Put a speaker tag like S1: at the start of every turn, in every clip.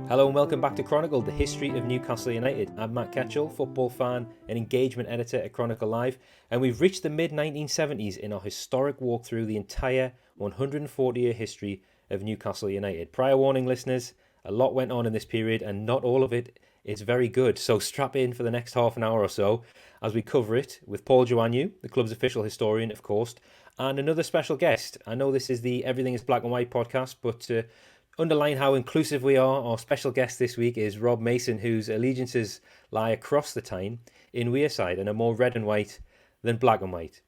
S1: Hello and welcome back to Chronicled, the history of Newcastle United. I'm Matt Ketchell, football fan and engagement editor at Chronicle Live, and we've reached the mid-1970s in our historic walk through the entire 140-year history of Newcastle United. Prior warning, listeners, a lot went on in this period and not all of it is very good, so strap in for the next half an hour or so as we cover it with Paul Joannou, the club's official historian, of course, and another special guest. I know this is the Everything is Black and White podcast, but underline how inclusive we are. Our special guest this week is Rob Mason, whose allegiances lie across the Tyne in Wearside and are more red and white than black and white.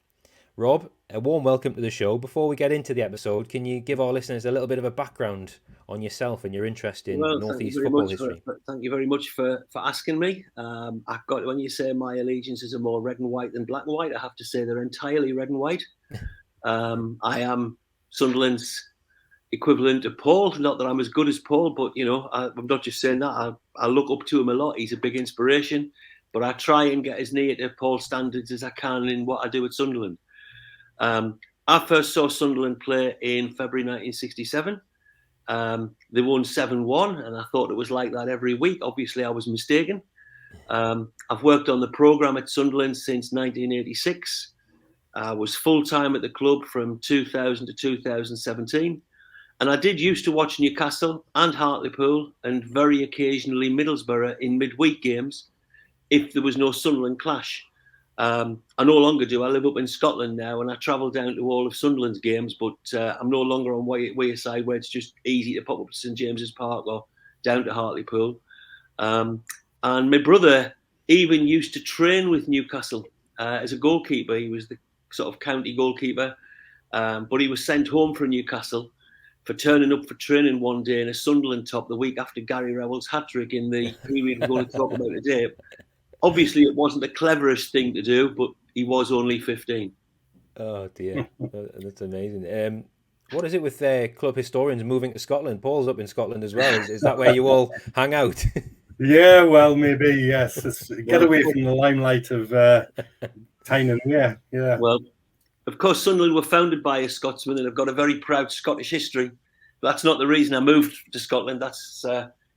S1: Rob, a warm welcome to the show. Before we get into the episode, can you give our listeners a little bit of a background on yourself and your interest in North East football history?
S2: Thank you very much for asking me. I've got, when you say my allegiances are more red and white than black and white, I have to say they're entirely red and white. I am Sunderland's equivalent to Paul. Not that I'm as good as Paul, but I'm not just saying that. I look up to him a lot. He's a big inspiration, but I try and get as near to Paul's standards as I can in what I do at Sunderland. I first saw Sunderland play in February 1967. They won 7-1, and I thought it was like that every week. Obviously, I was mistaken. I've worked on the programme at Sunderland since 1986. I was full-time at the club from 2000 to 2017. And I did used to watch Newcastle and Hartlepool and very occasionally Middlesbrough in midweek games if there was no Sunderland clash. I no longer do. I live up in Scotland now and I travel down to all of Sunderland's games, but I'm no longer on Wearside where it's just easy to pop up to St James's Park or down to Hartlepool. And my brother even used to train with Newcastle as a goalkeeper. He was the sort of county goalkeeper, but he was sent home from Newcastle for turning up for training one day in a Sunderland top the week after Gary Rowell's hat-trick in the period we're going to talk about today. Obviously, it wasn't the cleverest thing to do, but he was only 15.
S1: Oh, dear. That's amazing. What is it with club historians moving to Scotland? Paul's up in Scotland as well. Is that where you all hang out?
S3: Yeah, well, maybe, yes. Get away from the limelight of Tyne Wear. Yeah.
S2: Well, of course, Sunderland were founded by a Scotsman and have got a very proud Scottish history. But that's not the reason I moved to Scotland. That's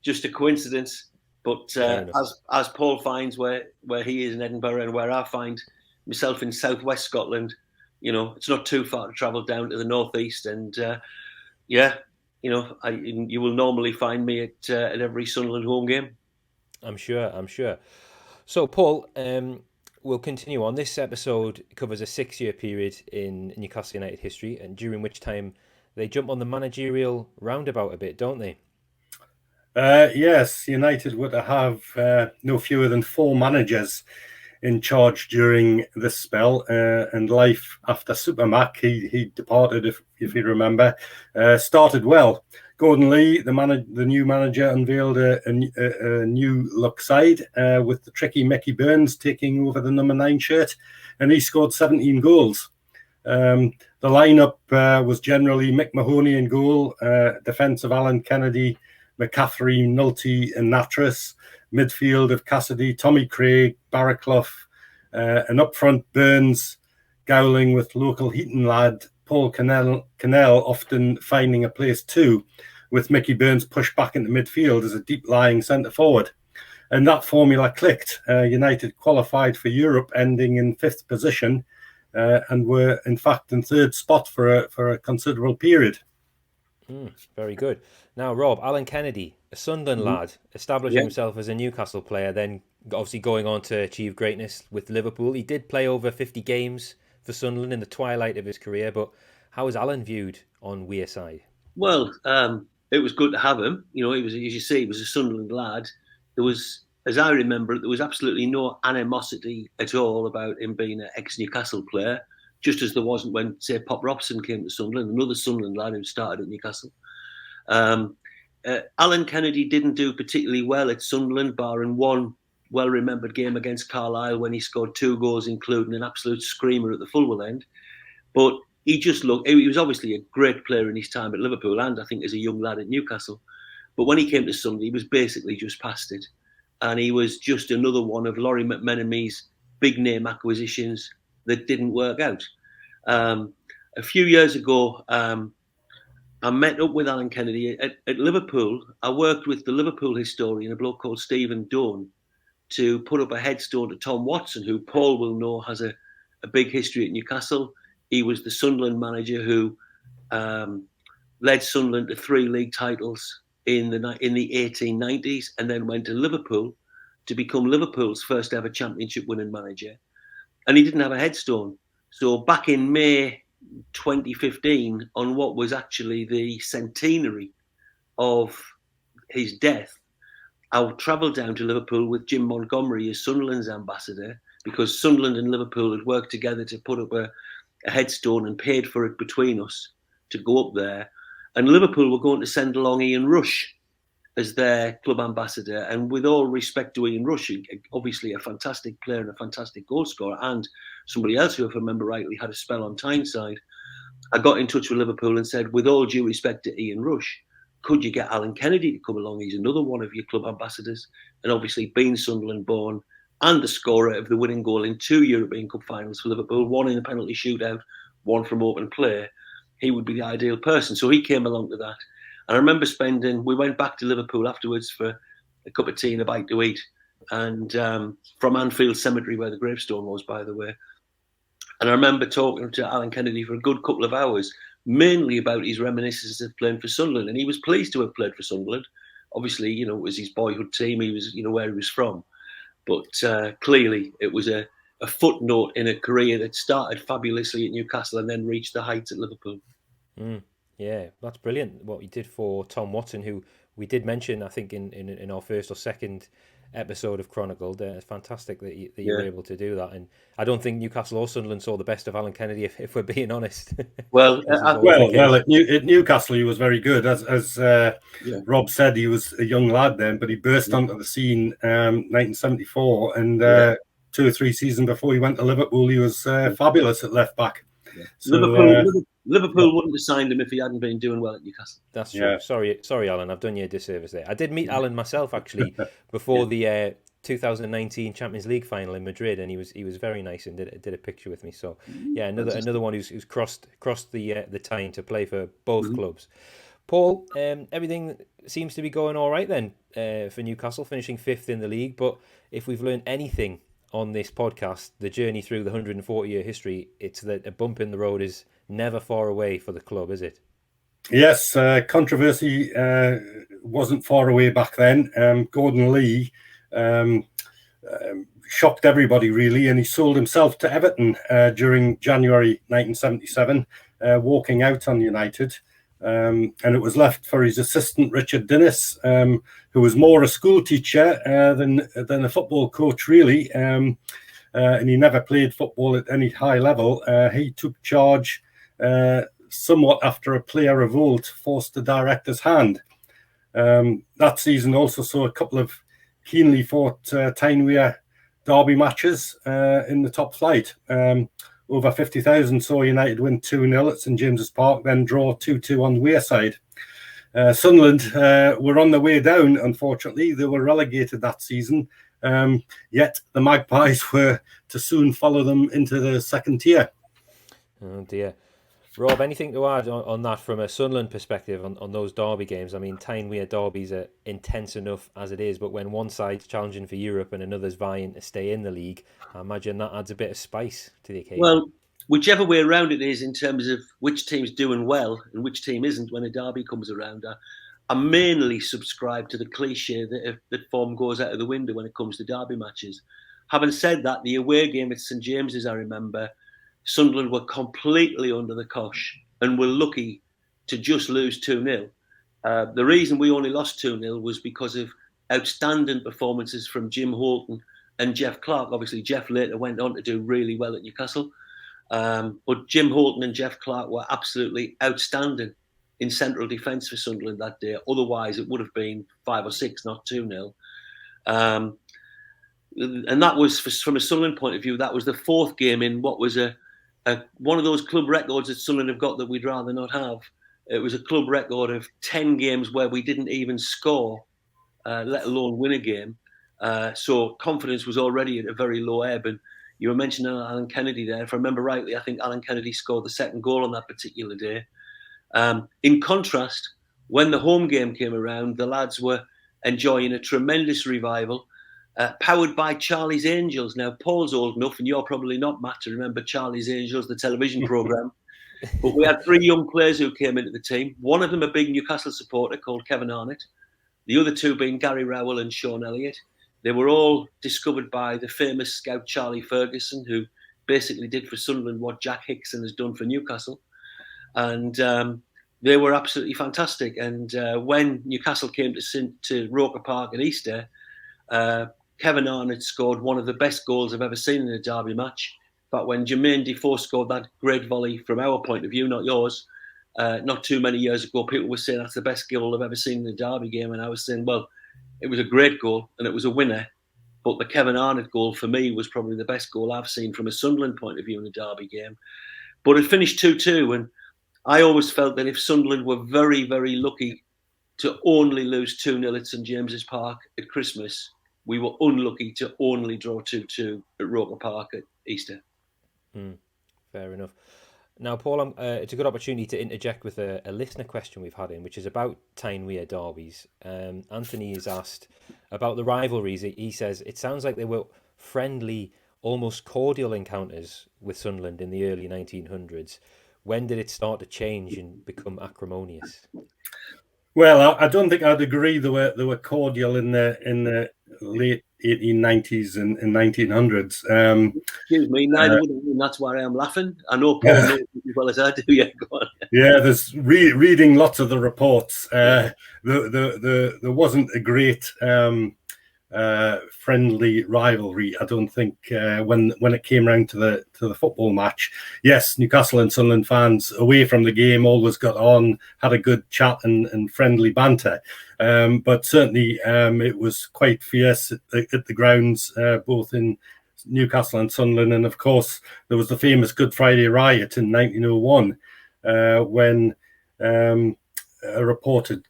S2: just a coincidence. But as Paul finds where he is in Edinburgh and where I find myself in southwest Scotland, it's not too far to travel down to the northeast. And you will normally find me at every Sunderland home game.
S1: I'm sure. So, Paul, we'll continue on. This episode covers a 6-year period in Newcastle United history, and during which time they jump on the managerial roundabout a bit, don't they?
S3: Yes, United were to have no fewer than 4 managers in charge during this spell, and life after Super Mac, he departed, if you remember, started well. Gordon Lee, the new manager, unveiled a new look side with the tricky Mickey Burns taking over the number 9 shirt, and he scored 17 goals. The lineup was generally Mick Mahoney in goal, defence of Alan Kennedy, McCaffrey, Nolte and Nattrass, midfield of Cassidy, Tommy Craig, Barraclough, and up front Burns, Gowling with local Heaton lad, Paul Cannell often finding a place too, with Mickey Burns pushed back into midfield as a deep-lying centre-forward. And that formula clicked. United qualified for Europe, ending in 5th position, and were, in fact, in 3rd spot for a considerable period.
S1: Very good. Now, Rob, Alan Kennedy, a Sunderland lad, establishing himself as a Newcastle player, then obviously going on to achieve greatness with Liverpool. He did play over 50 games for Sunderland in the twilight of his career, but how was Alan viewed on Wearside?
S2: Well, it was good to have him. He was, as you say, he was a Sunderland lad. There was, as I remember it, there was absolutely no animosity at all about him being an ex-Newcastle player, just as there wasn't when, say, Pop Robson came to Sunderland, another Sunderland lad who started at Newcastle. Alan Kennedy didn't do particularly well at Sunderland, barring one well-remembered game against Carlisle when he scored 2 goals, including an absolute screamer at the Fulwell end. But he was obviously a great player in his time at Liverpool and I think as a young lad at Newcastle. But when he came to Sunderland, he was basically just past it. And he was just another one of Laurie McMenemy's big-name acquisitions that didn't work out. A few years ago, I met up with Alan Kennedy at Liverpool. I worked with the Liverpool historian, a bloke called Stephen Dunn, to put up a headstone to Tom Watson, who Paul will know has a big history at Newcastle. He was the Sunderland manager who led Sunderland to 3 league titles in the 1890s, and then went to Liverpool to become Liverpool's first ever championship winning manager. And he didn't have a headstone. So back in May 2015, on what was actually the centenary of his death, I travelled down to Liverpool with Jim Montgomery as Sunderland's ambassador, because Sunderland and Liverpool had worked together to put up a headstone and paid for it between us to go up there. And Liverpool were going to send along Ian Rush as their club ambassador. And with all respect to Ian Rush, obviously a fantastic player and a fantastic goal scorer, and somebody else who, if I remember rightly, had a spell on Tyneside, I got in touch with Liverpool and said, with all due respect to Ian Rush, could you get Alan Kennedy to come along? He's another one of your club ambassadors, and obviously being Sunderland born and the scorer of the winning goal in 2 European Cup finals for Liverpool, one in a penalty shootout, one from open play, he would be the ideal person. So he came along to that. And I remember we went back to Liverpool afterwards for a cup of tea and a bite to eat, and from Anfield Cemetery, where the gravestone was, by the way. And I remember talking to Alan Kennedy for a good couple of hours, mainly about his reminiscences of playing for Sunderland. And he was pleased to have played for Sunderland. Obviously, it was his boyhood team. He was, where he was from. But clearly, it was a footnote in a career that started fabulously at Newcastle and then reached the heights at Liverpool.
S1: Yeah, that's brilliant what you did for Tom Watson, who we did mention, I think, in our first or second episode of Chronicled. It's fantastic that you were able to do that. And I don't think Newcastle or Sunderland saw the best of Alan Kennedy, if we're being honest.
S2: Well,
S3: at Newcastle he was very good. As Rob said, he was a young lad then, but he burst onto the scene 1974, and 2 or 3 seasons before he went to Liverpool, he was fabulous at left back.
S2: Yeah. So, Liverpool wouldn't have signed him if he hadn't been doing well at Newcastle.
S1: That's true. Yeah. Sorry, Alan. I've done you a disservice there. I did meet Alan myself, actually, before the 2019 Champions League final in Madrid, and he was very nice and did a picture with me. So yeah, another one who's crossed the Tyne to play for both clubs. Paul, everything seems to be going all right then for Newcastle, finishing 5th in the league. But if we've learned anything on this podcast, the journey through the 140-year history, it's that a bump in the road is never far away for the club, is it?
S3: Yes, controversy wasn't far away back then. Gordon Lee shocked everybody, really, and he sold himself to Everton during January 1977, walking out on United. And it was left for his assistant, Richard Dinnis, who was more a school teacher than a football coach, really. And he never played football at any high level. He took charge somewhat after a player revolt forced the director's hand. That season also saw a couple of keenly fought Tyne Wear derby matches in the top flight. Over 50,000 saw United win 2-0 at St James's Park, then draw 2-2 on the Wear side. Sunderland were on their way down, unfortunately. They were relegated that season, yet the Magpies were to soon follow them into the second tier.
S1: Oh dear. Rob, anything to add on that from a Sunderland perspective on those derby games? I mean, Tyne Wear derbies are intense enough as it is, but when one side's challenging for Europe and another's vying to stay in the league, I imagine that adds a bit of spice to the occasion.
S2: Well, whichever way around it is in terms of which team's doing well and which team isn't when a derby comes around, I mainly subscribe to the cliche that form goes out of the window when it comes to derby matches. Having said that, the away game at St James's, I remember, Sunderland were completely under the cosh and were lucky to just lose 2-0. The reason we only lost 2-0 was because of outstanding performances from Jim Horton and Jeff Clark. Obviously, Jeff later went on to do really well at Newcastle. But Jim Horton and Jeff Clark were absolutely outstanding in central defence for Sunderland that day. Otherwise, it would have been 5 or 6, not 2-0. And that was, from a Sunderland point of view, that was the 4th game in what was one of those club records that Sunderland have got that we'd rather not have. It was a club record of 10 games where we didn't even score, let alone win a game. So confidence was already at a very low ebb. And you were mentioning Alan Kennedy there. If I remember rightly, I think Alan Kennedy scored the second goal on that particular day. In contrast, when the home game came around, the lads were enjoying a tremendous revival, powered by Charlie's Angels. Now, Paul's old enough, and you're probably not, Matt, to remember Charlie's Angels, the television programme. But we had 3 young players who came into the team. One of them a big Newcastle supporter called Kevin Arnott. The other 2 being Gary Rowell and Sean Elliott. They were all discovered by the famous scout Charlie Ferguson, who basically did for Sunderland what Jack Hickson has done for Newcastle. And they were absolutely fantastic. And when Newcastle came to Roker Park at Easter, Kevin Arnott scored one of the best goals I've ever seen in a derby match. But when Jermaine Defoe scored that great volley, from our point of view, not yours, not too many years ago, people were saying that's the best goal I've ever seen in a derby game. And I was saying, well, it was a great goal and it was a winner. But the Kevin Arnott goal for me was probably the best goal I've seen from a Sunderland point of view in a derby game. But it finished 2-2. And I always felt that if Sunderland were very, very lucky to only lose 2-0 at St James's Park at Christmas, we were unlucky to only draw 2-2 at Roker Park at Easter.
S1: Fair enough. Now, Paul, it's a good opportunity to interject with a listener question we've had in, which is about Tyne Wear derbies. Anthony has asked about the rivalries. He says, it sounds like they were friendly, almost cordial encounters with Sunderland in the early 1900s. When did it start to change and become acrimonious?
S3: Well, I don't think I'd agree they were cordial in the late 1890s and 1900s.
S2: Excuse me, neither would I, and that's why I'm laughing. I know Paul knows as well as I do. Yeah, go on.
S3: Yeah, there's reading lots of the reports. There wasn't a great friendly rivalry, I don't think, when it came round to the football match. Yes, Newcastle and Sunderland fans away from the game always got on, had a good chat and friendly banter. But certainly it was quite fierce at the grounds, both in Newcastle and Sunderland. And of course, there was the famous Good Friday riot in 1901, when a reported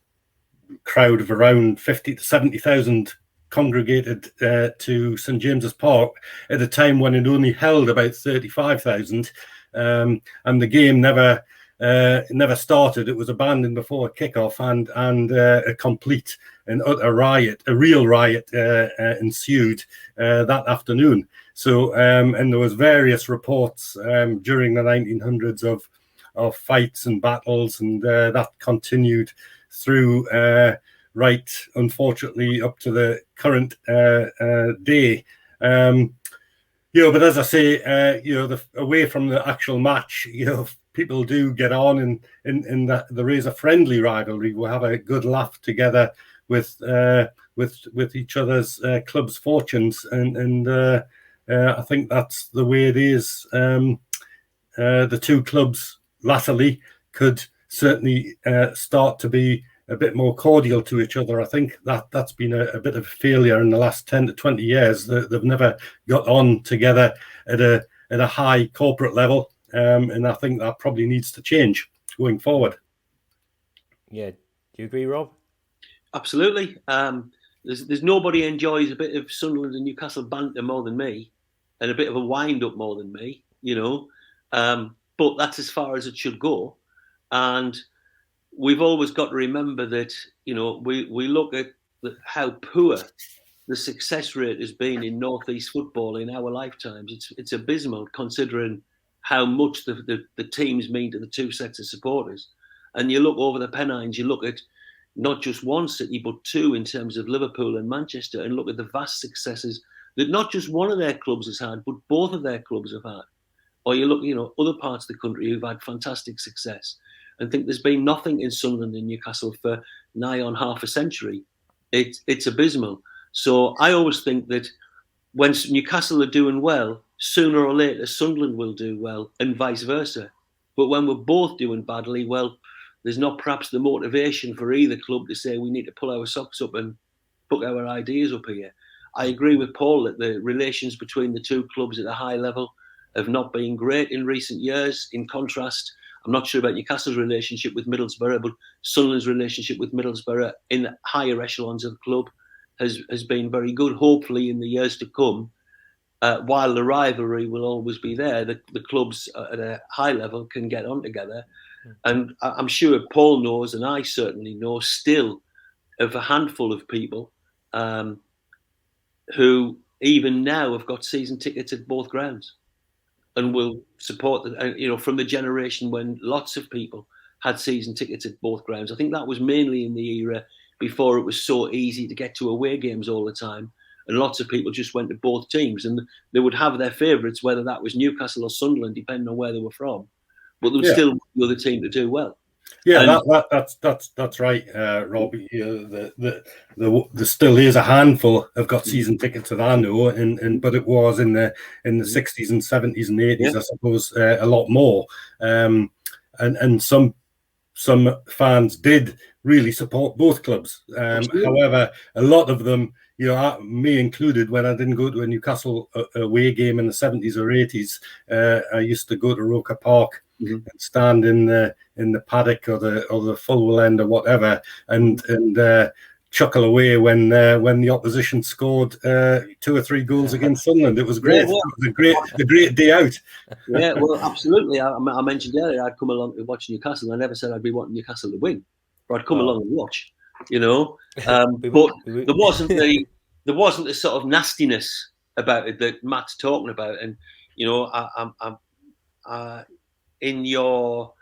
S3: crowd of around 50 to 70,000 congregated to St James's Park at a time when it only held about 35,000, and the game never started. It was abandoned before kickoff, and a complete and utter riot, a real riot, ensued that afternoon. So, and there was various reports during the 1900s of fights and battles, and that continued through. Right, unfortunately, up to the current day. But as I say, away from the actual match, people do get on in that there is a friendly rivalry. We'll have a good laugh together with each other's club's fortunes, and I think that's the way it is. The two clubs latterly could certainly start to be a bit more cordial to each other. I think that's been a bit of a failure in the last 10 to 20 years. They've never got on together at a high corporate level, and I think that probably needs to change going forward. Yeah,
S1: do you agree, Rob?
S2: Absolutely. There's nobody enjoys a bit of Sunderland and Newcastle banter more than me, and a bit of a wind-up more than me, but that's as far as it should go. And we've always got to remember that, we look at how poor the success rate has been in North East football in our lifetimes. It's abysmal, considering how much the teams mean to the two sets of supporters. And you look over the Pennines, you look at not just one city, but two in terms of Liverpool and Manchester, and look at the vast successes that not just one of their clubs has had, but both of their clubs have had. Or you look, other parts of the country who've had fantastic success. And think there's been nothing in Sunderland and Newcastle for nigh on half a century. It's abysmal. So I always think that when Newcastle are doing well, sooner or later Sunderland will do well, and vice versa. But when we're both doing badly, well, there's not perhaps the motivation for either club to say we need to pull our socks up and put our ideas up here. I agree with Paul that the relations between the two clubs at a high level have not been great in recent years. In contrast, I'm not sure about Newcastle's relationship with Middlesbrough, but Sunderland's relationship with Middlesbrough in the higher echelons of the club has been very good. Hopefully, in the years to come, while the rivalry will always be there, the clubs at a high level can get on together. And I'm sure Paul knows, and I certainly know still, of a handful of people who even now have got season tickets at both grounds and will support from the generation when lots of people had season tickets at both grounds. I think that was mainly in the era before it was so easy to get to away games all the time, and lots of people just went to both teams, and they would have their favourites, whether that was Newcastle or Sunderland, depending on where they were from, but there was still the other team to do well.
S3: Yeah, that's right, Rob. There still is a handful have got season tickets that I know, but it was in the 60s and 70s and 80s, I suppose, a lot more. And some fans did really support both clubs. However, a lot of them, me included, when I didn't go to a Newcastle away game in the 70s or 80s, I used to go to Roker Park and stand in the paddock or the Fulwell end or whatever, and chuckle away when the opposition scored 2 or 3 goals against Sunderland. It was great. It was a great day out.
S2: Yeah, well, absolutely. I mentioned earlier I'd come along to watch Newcastle. I never said I'd be wanting Newcastle to win, but I'd come along and watch. But there wasn't the sort of nastiness about it that Matt's talking about. And in your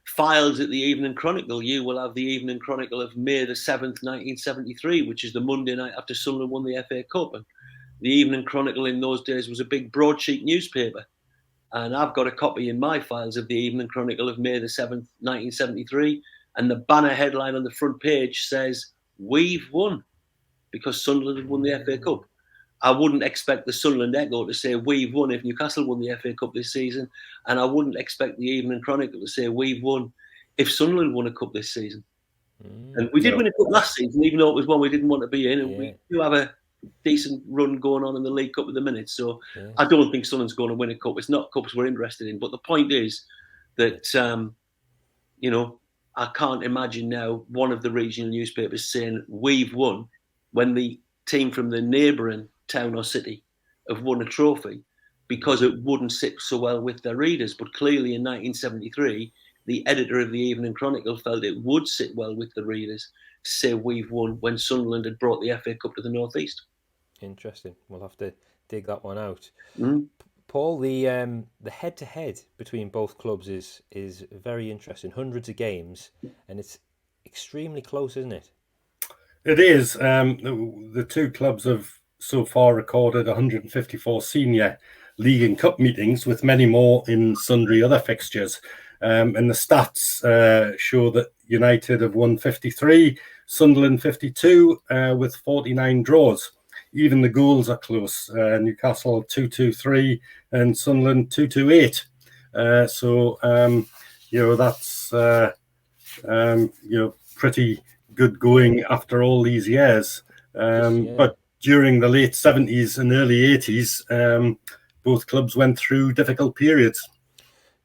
S2: files at the Evening Chronicle, you will have the Evening Chronicle of May the 7th, 1973, which is the Monday night after Sunderland won the FA Cup. And the Evening Chronicle in those days was a big broadsheet newspaper. And I've got a copy in my files of the Evening Chronicle of May the 7th, 1973. And the banner headline on the front page says, "We've won," because Sunderland had won the FA Cup. I wouldn't expect the Sunderland Echo to say "we've won" if Newcastle won the FA Cup this season, and I wouldn't expect the Evening Chronicle to say "we've won" if Sunderland won a cup this season. And we did win a cup last season, even though it was one we didn't want to be in, and we do have a decent run going on in the League Cup at the minute. So I don't think Sunderland's going to win a cup. It's not cups we're interested in. But the point is that I can't imagine now one of the regional newspapers saying "we've won" when the team from the neighbouring town or city have won a trophy, because it wouldn't sit so well with their readers. But clearly in 1973, the editor of the Evening Chronicle felt it would sit well with the readers to say "we've won" when Sunderland had brought the FA Cup to the North East.
S1: Interesting. We'll have to dig that one out. Paul, the head-to-head between both clubs is very interesting. Hundreds of games, and it's extremely close, isn't it?
S3: It is. The two clubs have so far recorded 154 senior league and cup meetings, with many more in sundry other fixtures. And the stats show that United have won 53, Sunderland 52, with 49 draws. Even the goals are close. Newcastle 2-2-3 and Sunderland 2-2-8. That's pretty good going after all these years. But during the late 70s and early 80s, both clubs went through difficult periods.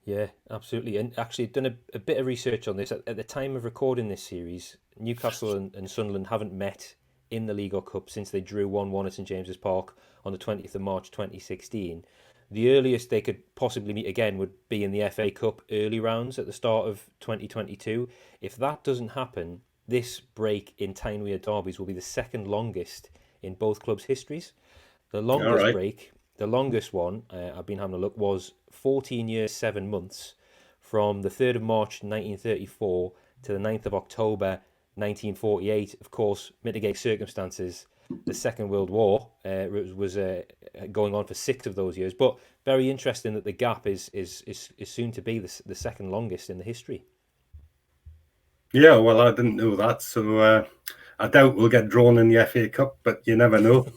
S1: Yeah, absolutely. And actually done a bit of research on this. At the time of recording this series, Newcastle and Sunderland haven't met in the League or Cup since they drew 1-1 at St James's Park on the 20th of March 2016. The earliest they could possibly meet again would be in the FA Cup early rounds at the start of 2022. If that doesn't happen, this break in Tyne Wear derbies will be the second longest in both clubs' histories. The longest break, the longest one, I've been having a look, was 14 years, 7 months, from the 3rd of March 1934 to the 9th of October 1948. Of course, mitigating circumstances, the Second World War was going on for 6 of those years. But very interesting that the gap is soon to be the second longest in the history.
S3: Yeah, well, I didn't know that, so I doubt we'll get drawn in the FA Cup, but you never know.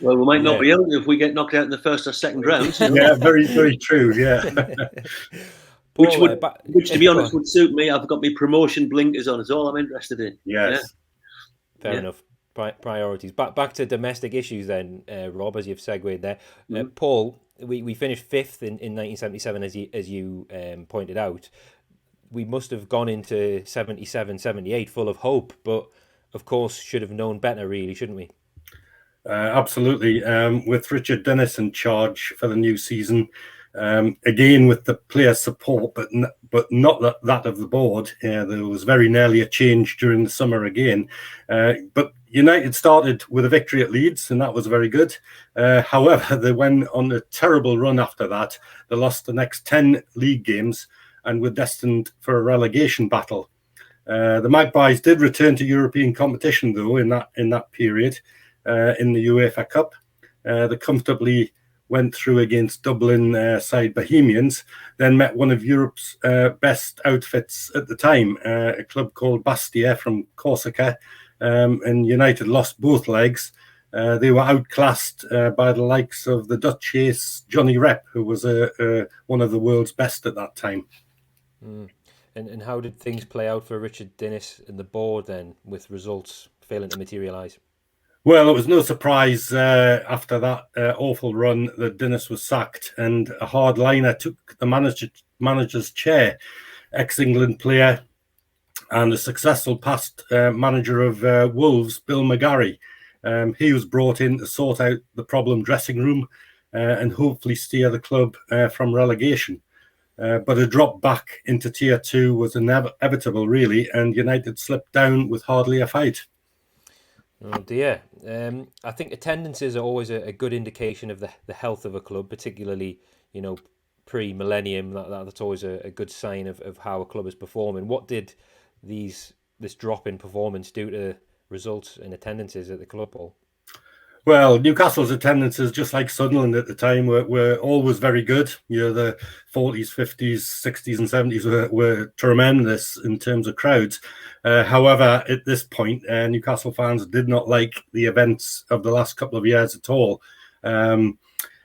S2: Well, we might not be able to if we get knocked out in the first or second round.
S3: Yeah, very, very true, yeah.
S2: Paul, which, to be honest, would suit me. I've got my promotion blinkers on. It's all I'm interested in.
S3: Yes.
S1: Fair enough. Priorities. Back to domestic issues then, Rob, as you've segued there. Paul, we finished 5th in 1977, as you pointed out. We must have gone into 77, 78 full of hope, but of course should have known better, really, shouldn't we?
S3: Absolutely. With Richard Dennis in charge for the new season, Again, with the players' support, but not that of the board. There was very nearly a change during the summer again. But United started with a victory at Leeds, and that was very good. However, they went on a terrible run after that. They lost the next 10 league games and were destined for a relegation battle. The Magpies did return to European competition, though, in that period, in the UEFA Cup. They comfortably went through against Dublin side Bohemians, then met one of Europe's best outfits at the time, a club called Bastia from Corsica, and United lost both legs. They were outclassed by the likes of the Dutch ace Johnny Rep, who was one of the world's best at that time.
S1: And how did things play out for Richard Dennis and the board then, with results failing to materialise?
S3: Well, it was no surprise after that awful run that Dennis was sacked, and a hardliner took the manager's chair. Ex-England player and a successful past manager of Wolves, Bill McGarry. He was brought in to sort out the problem dressing room and hopefully steer the club from relegation. But a drop back into Tier 2 was inevitable, really, and United slipped down with hardly a fight.
S1: Oh dear. I think attendances are always a good indication of the health of a club, particularly, pre-millennium. That's always a good sign of how a club is performing. What did this drop in performance do to results and attendances at the club, Paul?
S3: Well, Newcastle's attendances, just like Sunderland at the time, were always very good. The 40s, 50s, 60s and 70s were tremendous in terms of crowds. However, at this point, Newcastle fans did not like the events of the last couple of years at all. And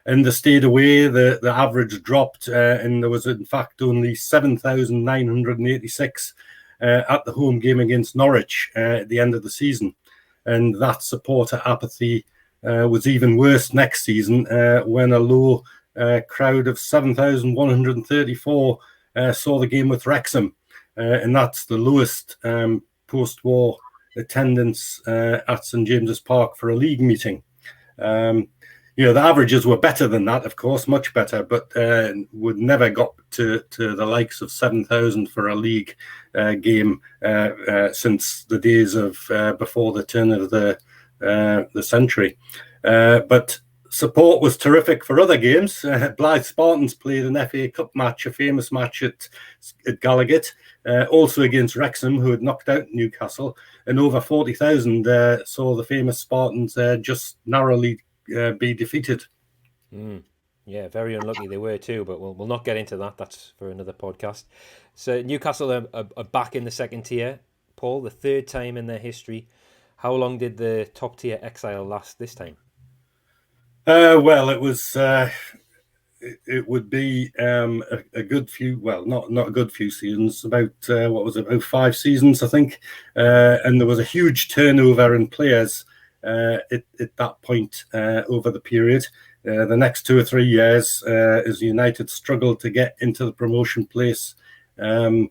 S3: they stayed away. The average dropped, and there was, in fact, only 7,986 at the home game against Norwich at the end of the season. And that supporter apathy was even worse next season when a low crowd of 7,134 saw the game with Wrexham. And that's the lowest post-war attendance at St James's Park for a league meeting. The averages were better than that, of course, much better, but would never got to the likes of 7,000 for a league game since the days of before the turn of the century. But support was terrific for other games. Blythe Spartans played an FA Cup match, a famous match at Gallowgate, also against Wrexham, who had knocked out Newcastle, and over 40,000 saw the famous Spartans just narrowly be defeated.
S1: Yeah, very unlucky they were too, but we'll not get into that. That's for another podcast. So Newcastle are back in the second tier, Paul, the third time in their history. How long did the top tier exile last this time?
S3: Well, it was. It would be a good few. Well, not a good few seasons. About about 5 seasons, I think. And there was a huge turnover in players at that point over the period. The next 2 or 3 years, as United struggled to get into the promotion place, there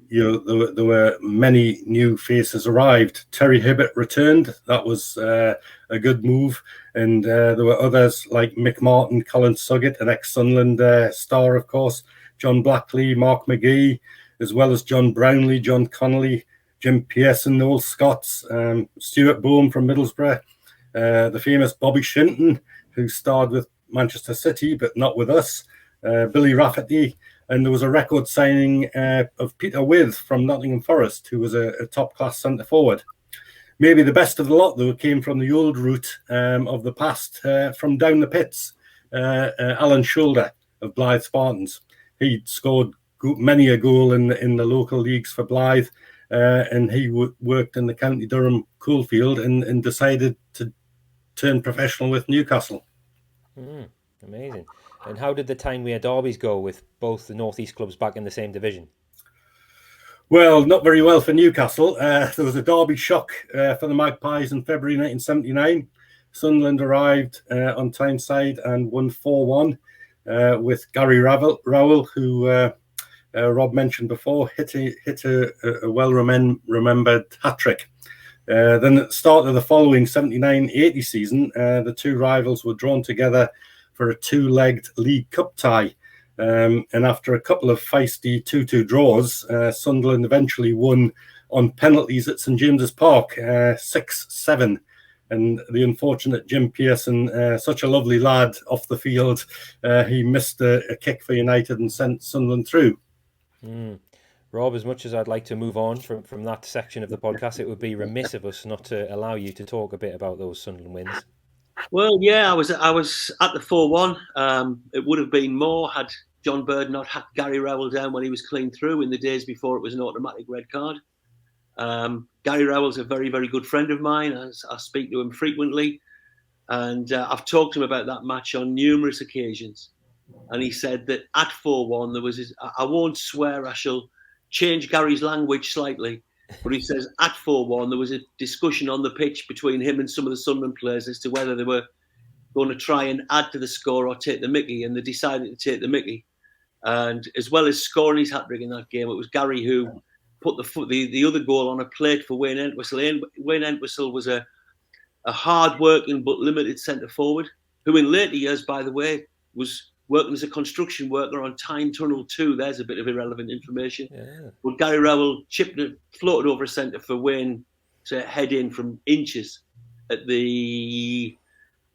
S3: were many new faces arrived. Terry Hibbert returned. That was a good move. And there were others like Mick Martin, Colin Suggett, an ex-Sunderland star, of course, John Blackley, Mark McGee, as well as John Brownlee, John Connolly, Jim Pearson, Noel Scots, Stuart Bohm from Middlesbrough, the famous Bobby Shinton, who starred with Manchester City, but not with us, Billy Rafferty, and there was a record signing of Peter With from Nottingham Forest, who was a top-class centre-forward. Maybe the best of the lot, though, came from the old route of the past, from down the pits, Alan Shoulder of Blythe Spartans. He'd scored many a goal in the local leagues for Blythe, and he worked in the County Durham coalfield and decided to turn professional with Newcastle.
S1: Amazing. And how did the Tyne Wear derbies go with both the North East clubs back in the same division?
S3: Well, not very well for Newcastle. There was a derby shock for the Magpies in February 1979. Sunderland arrived on Tyneside and won 4-1 with Gary Rowell, who Rob mentioned before, hit a well-remembered hat-trick. Then at the start of the following 79-80 season, the two rivals were drawn together for a 2-legged League Cup tie. And after a couple of feisty 2-2 draws, Sunderland eventually won on penalties at St James's Park, 6-7. And the unfortunate Jim Pearson, such a lovely lad off the field, he missed a kick for United and sent Sunderland through.
S1: Rob, as much as I'd like to move on from that section of the podcast, it would be remiss of us not to allow you to talk a bit about those Sunderland wins.
S2: Well, yeah, I was at the 4-1. It would have been more had John Bird not hacked Gary Rowell down when he was clean through in the days before it was an automatic red card. Gary Rowell's a very, very good friend of mine. I speak to him frequently. And I've talked to him about that match on numerous occasions. And he said that at 4-1, there was I won't swear, I shall change Gary's language slightly. But he says at 4-1, there was a discussion on the pitch between him and some of the Sunderland players as to whether they were going to try and add to the score or take the mickey. And they decided to take the mickey. And as well as scoring his hat-trick in that game, it was Gary who put the other goal on a plate for Wayne Entwistle. Wayne Entwistle was a hard-working but limited centre-forward, who in later years, by the way, was working as a construction worker on Tyne Tunnel 2. There's a bit of irrelevant information. Yeah. But Gary Rowell floated over a centre for Wayne to head in from inches at the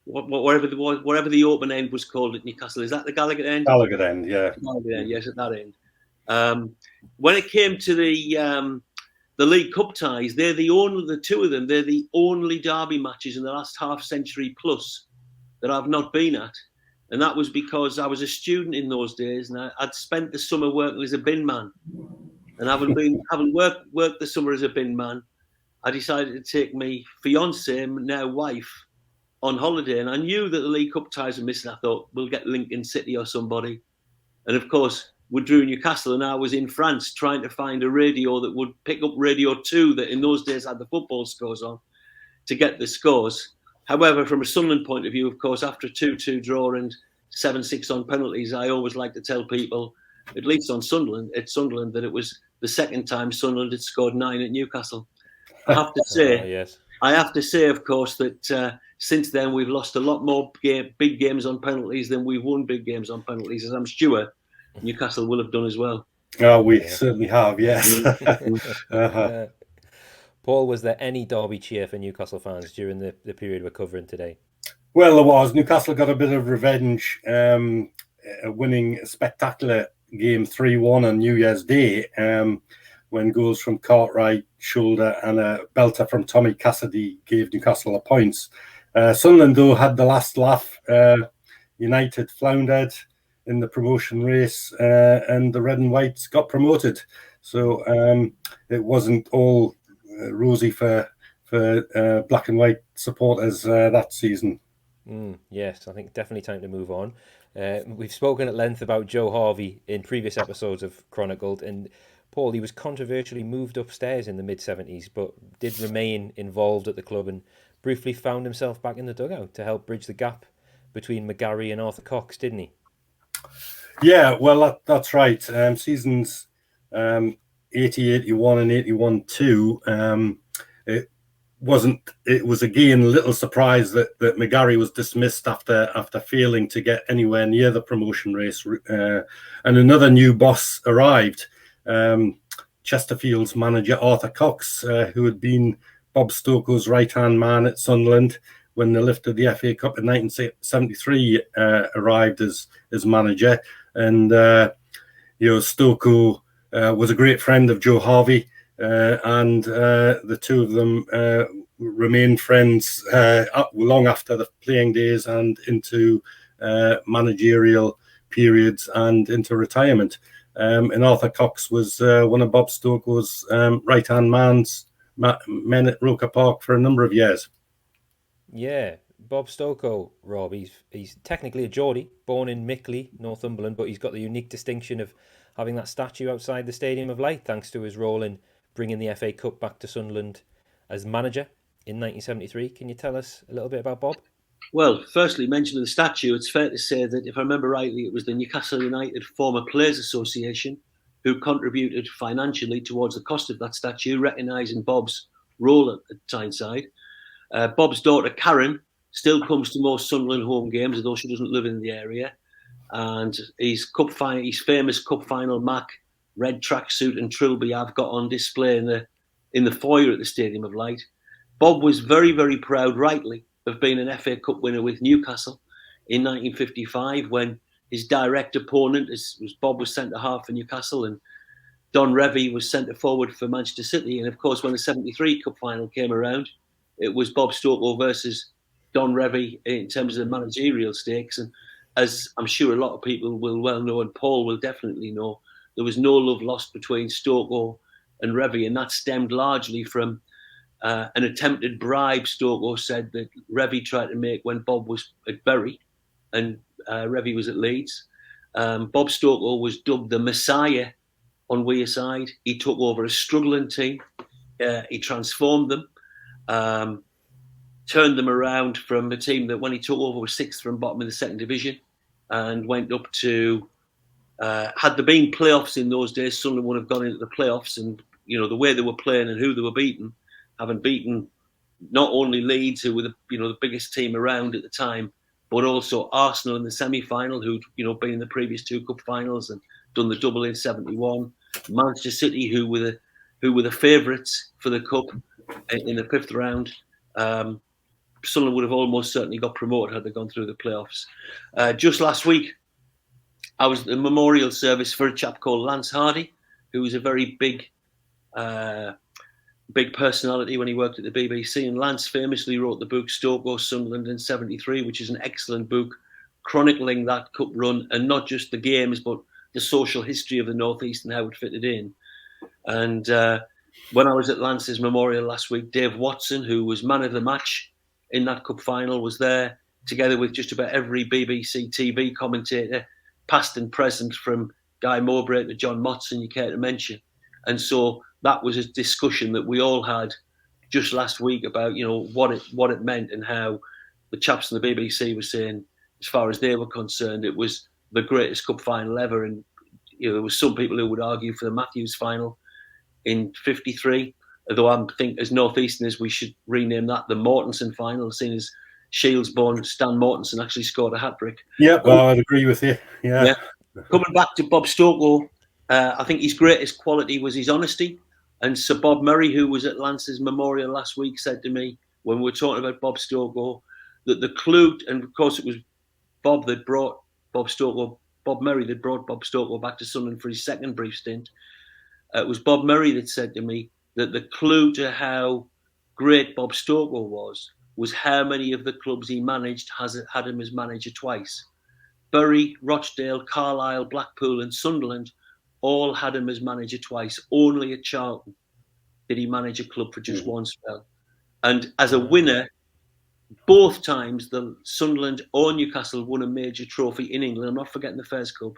S2: whatever the open end was called at Newcastle. Is that the Gallagher end?
S3: Gallagher end, yeah.
S2: Gallagher end, yes, at that end. When it came to the League Cup ties, they're the two of them. They're the only derby matches in the last half century plus that I've not been at, and that was because I was a student in those days, and I'd spent the summer working as a bin man, and having worked the summer as a bin man, I decided to take my fiancée, now wife, on holiday, and I knew that the League Cup ties were missing. I thought we'll get Lincoln City or somebody, and of course we drew Newcastle, and I was in France trying to find a radio that would pick up Radio 2 that in those days had the football scores on to get the scores. However, from a Sunderland point of view, of course, after a 2-2 draw and 7-6 on penalties, I always like to tell people, at least at Sunderland, that it was the second time Sunderland had scored 9 at Newcastle. I have to say,
S1: yes.
S2: I have to say, of course, that since then we've lost a lot more big games on penalties than we've won big games on penalties, as I'm sure Newcastle will have done as well.
S3: Oh, we certainly have, yes.
S1: Paul, was there any derby cheer for Newcastle fans during the period we're covering today?
S3: Well, there was. Newcastle got a bit of revenge, winning a spectacular game 3-1 on New Year's Day, when goals from Cartwright, Shoulder and a belter from Tommy Cassidy gave Newcastle the points. Sunderland, though, had the last laugh. United floundered in the promotion race, and the Red and Whites got promoted. So it wasn't all rosy for black and white supporters that season.
S1: Yes, I think definitely time to move on. We've spoken at length about Joe Harvey in previous episodes of Chronicled, and Paul, he was controversially moved upstairs in the mid-70s, but did remain involved at the club and briefly found himself back in the dugout to help bridge the gap between McGarry and Arthur Cox, didn't he?
S3: Yeah, well, that's right. Seasons 80, 81 and 81-2, it was again a little surprise that McGarry was dismissed after failing to get anywhere near the promotion race, and another new boss arrived. Chesterfield's manager Arthur Cox, who had been Bob Stokoe's right-hand man at Sunderland when they lifted the FA Cup in 1973, arrived as manager, and Stokoe was a great friend of Joe Harvey, and the two of them remained friends long after the playing days and into managerial periods and into retirement. And Arthur Cox was one of Bob Stokoe's right-hand men at Roker Park for a number of years.
S1: Yeah, Bob Stokoe, Rob, he's technically a Geordie, born in Mickley, Northumberland, but he's got the unique distinction of having that statue outside the Stadium of Light thanks to his role in bringing the FA Cup back to Sunderland as manager in 1973. Can you tell us a little bit about Bob?
S2: Well, firstly, mentioning the statue, it's fair to say that, if I remember rightly, it was the Newcastle United Former Players Association who contributed financially towards the cost of that statue, recognising Bob's role at Tyneside. Bob's daughter, Karen, still comes to most Sunderland home games, although she doesn't live in the area. and his famous cup final Mac red tracksuit and trilby I've got on display in the foyer at the Stadium of Light. Bob was very, very proud, rightly, of being an FA Cup winner with Newcastle in 1955, when his direct opponent Bob was centre half for Newcastle and Don Revie was centre forward for Manchester City. And of course, when the 73 Cup final came around, it was Bob Stokoe versus Don Revie in terms of the managerial stakes. And as I'm sure a lot of people will well know, and Paul will definitely know, there was no love lost between Stokoe and Revie, and that stemmed largely from an attempted bribe Stokoe said that Revie tried to make when Bob was at Bury and Revie was at Leeds. Bob Stokoe was dubbed the Messiah on Wearside. He took over a struggling team. He transformed them, turned them around from a team that when he took over was sixth from bottom of the second division, and went up to, had there been playoffs in those days, Sunderland would have gone into the playoffs, and the way they were playing and who they were beating, having beaten not only Leeds, who were the biggest team around at the time, but also Arsenal in the semi-final, who'd been in the previous two cup finals and done the double in '71. Manchester City, who were the favourites for the cup in the fifth round. Sunderland would have almost certainly got promoted had they gone through the playoffs. Just last week, I was at the memorial service for a chap called Lance Hardy, who was a very big personality when he worked at the BBC. And Lance famously wrote the book Stokoe, Sunderland in '73, which is an excellent book chronicling that cup run, and not just the games, but the social history of the North East and how it fitted in. And when I was at Lance's memorial last week, Dave Watson, who was man of the match in that cup final, was there, together with just about every BBC TV commentator, past and present, from Guy Mowbray to John Motson, you care to mention. And so that was a discussion that we all had just last week about, what it meant, and how the chaps in the BBC were saying, as far as they were concerned, it was the greatest cup final ever. And there was some people who would argue for the Matthews final in '53, although I think as Northeasterners we should rename that the Mortensen final, seeing as Shields born Stan Mortensen actually scored a hat-trick.
S3: Yeah, well, I'd agree with you. Yeah.
S2: Coming back to Bob Stokoe, I think his greatest quality was his honesty. And Sir Bob Murray, who was at Lance's memorial last week, said to me when we were talking about Bob Stokoe that the clue, and of course it was Bob that brought Bob Murray that brought Bob Stokoe back to Sunderland for his second brief stint. It was Bob Murray that said to me that the clue to how great Bob Stokoe was how many of the clubs he managed had him as manager twice. Bury, Rochdale, Carlisle, Blackpool and Sunderland all had him as manager twice. Only at Charlton did he manage a club for just one spell. And as a winner, both times the Sunderland or Newcastle won a major trophy in England. I'm not forgetting the Fairs Cup,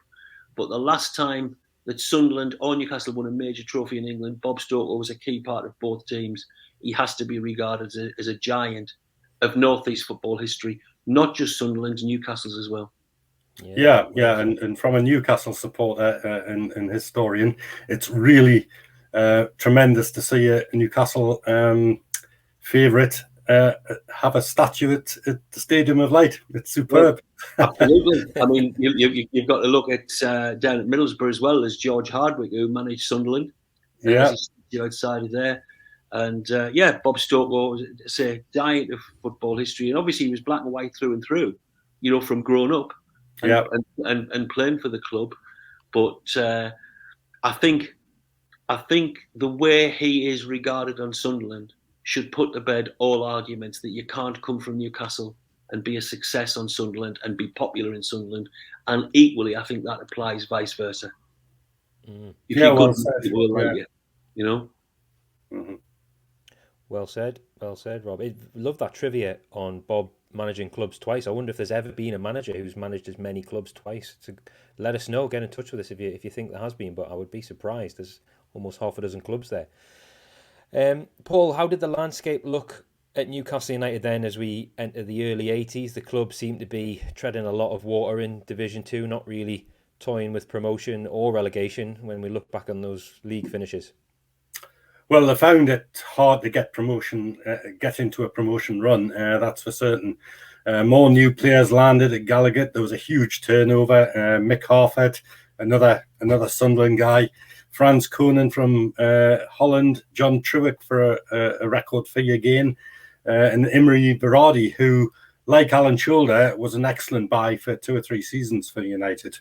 S2: but the last time that Sunderland or Newcastle won a major trophy in England, Bob Stokoe was a key part of both teams. He has to be regarded as a giant of North East football history, not just Sunderland's, Newcastle's as well.
S3: Yeah. And from a Newcastle supporter and historian, it's really tremendous to see a Newcastle favourite have a statue at the Stadium of Light. It's superb.
S2: Well, absolutely. I mean, you've got to look at down at Middlesbrough as well as George Hardwick, who managed Sunderland.
S3: Yeah,
S2: outside of there. And Bob Stokoe was a giant of football history, and obviously he was black and white through and through, from growing up and playing for the club. But I think the way he is regarded on Sunderland should put to bed all arguments that you can't come from Newcastle and be a success on Sunderland and be popular in Sunderland. And equally, I think that applies vice versa. If you're good, people will like you,
S1: Mm-hmm. Well said, Rob. I love that trivia on Bob managing clubs twice. I wonder if there's ever been a manager who's managed as many clubs twice. So let us know. Get in touch with us if you think there has been, but I would be surprised. There's almost half a dozen clubs there. Paul, how did the landscape look at Newcastle United then as we enter the early 80s? The club seemed to be treading a lot of water in Division 2, not really toying with promotion or relegation when we look back on those league finishes.
S3: Well, they found it hard to get into a promotion run, that's for certain. More new players landed at Gallagher. There was a huge turnover. Mick Harford, another Sunderland guy. Franz Koenen from Holland. John Truick for a record fee again. And Imre Berardi, who, like Alan Shoulder, was an excellent buy for 2 or 3 seasons for United.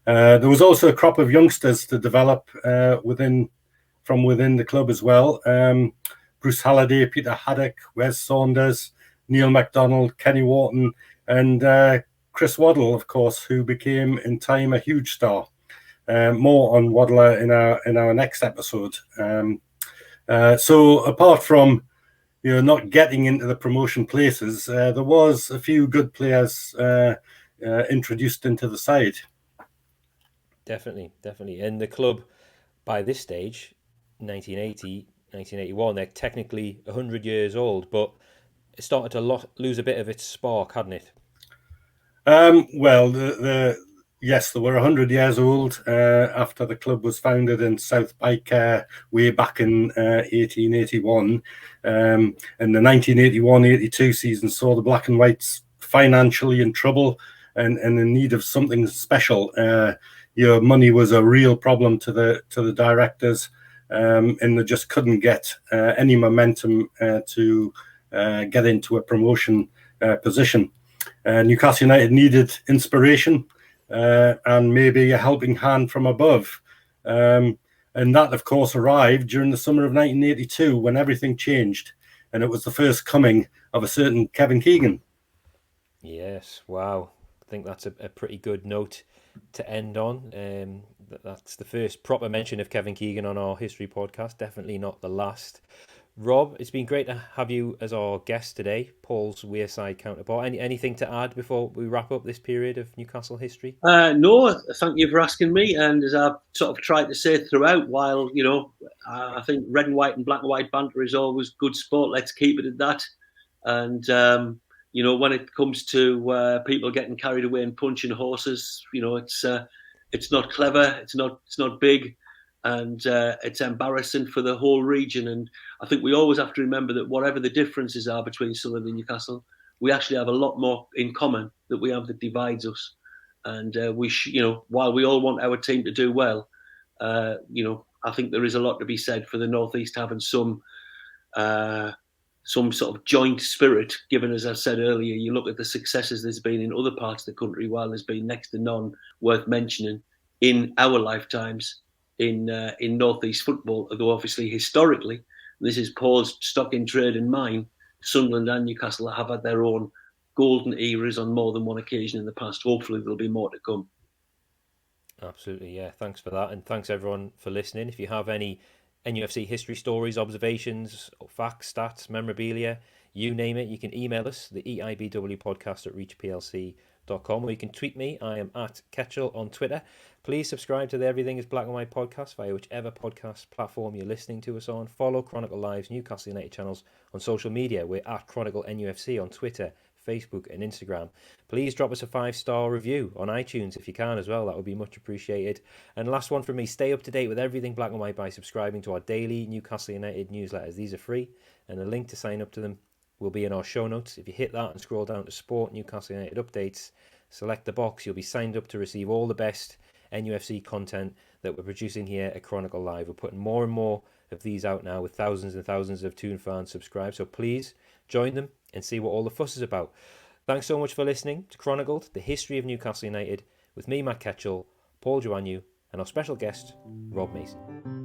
S3: There was also a crop of youngsters to develop from within the club as well. Bruce Halliday, Peter Haddock, Wes Saunders, Neil MacDonald, Kenny Wharton, and Chris Waddle, of course, who became in time a huge star. More on Waddler in our next episode. So apart from not getting into the promotion places, there was a few good players introduced into the side.
S1: Definitely. And the club, by this stage, 1980, 1981, they're technically 100 years old, but it started to lose a bit of its spark, hadn't it?
S3: Well, yes, they were 100 years old after the club was founded in South Pike way back in 1881. And the 1981-82 season saw the Black and Whites financially in trouble and in need of something special. Money was a real problem to the directors, and they just couldn't get any momentum to get into a promotion position. Newcastle United needed inspiration and maybe a helping hand from above. And that, of course, arrived during the summer of 1982 when everything changed. And it was the first coming of a certain Kevin Keegan.
S1: Yes, wow. I think that's a pretty good note to end on. That's the first proper mention of Kevin Keegan on our history podcast. Definitely not the last. Rob, it's been great to have you as our guest today, Paul's Wearside counterpart. Anything to add before we wrap up this period of Newcastle history?
S2: No, thank you for asking me. And as I've sort of tried to say throughout, while, I think red and white and black and white banter is always good sport, let's keep it at that. And, when it comes to people getting carried away and punching horses, it's not clever, it's not big. And it's embarrassing for the whole region. And I think we always have to remember that whatever the differences are between Sunderland and Newcastle, we actually have a lot more in common that we have that divides us. And while we all want our team to do well, I think there is a lot to be said for the North East having some sort of joint spirit, given, as I said earlier, you look at the successes there's been in other parts of the country, while there's been next to none worth mentioning in our lifetimes in Northeast football, although obviously historically, this is Paul's stock in trade and mine, Sunderland and Newcastle have had their own golden eras on more than one occasion in the past. Hopefully there'll be more to come.
S1: Absolutely, yeah. Thanks for that. And thanks everyone for listening. If you have any NUFC history stories, observations, facts, stats, memorabilia, you name it, you can email us, theEIBWpodcast@reachplc.com, or you can tweet me. I am at Ketchell on Twitter. Please subscribe to the Everything is Black and White podcast via whichever podcast platform you're listening to us on. Follow Chronicle Live's Newcastle United channels on social media. We're at Chronicle NUFC on Twitter, Facebook and Instagram. Please drop us a 5-star review on iTunes if you can as well. That would be much appreciated. And last one from me, stay up to date with everything Black and White by subscribing to our daily Newcastle United newsletters. These are free, and a link to sign up to them will be in our show notes. If you hit that and scroll down to Sport Newcastle United Updates, select the box, you'll be signed up to receive all the best NUFC content that we're producing here at Chronicle Live. We're putting more and more of these out now with thousands and thousands of Toon fans subscribed. So please join them and see what all the fuss is about. Thanks so much for listening to Chronicled, the history of Newcastle United, with me, Matt Ketchell, Paul Joannou, and our special guest, Rob Mason.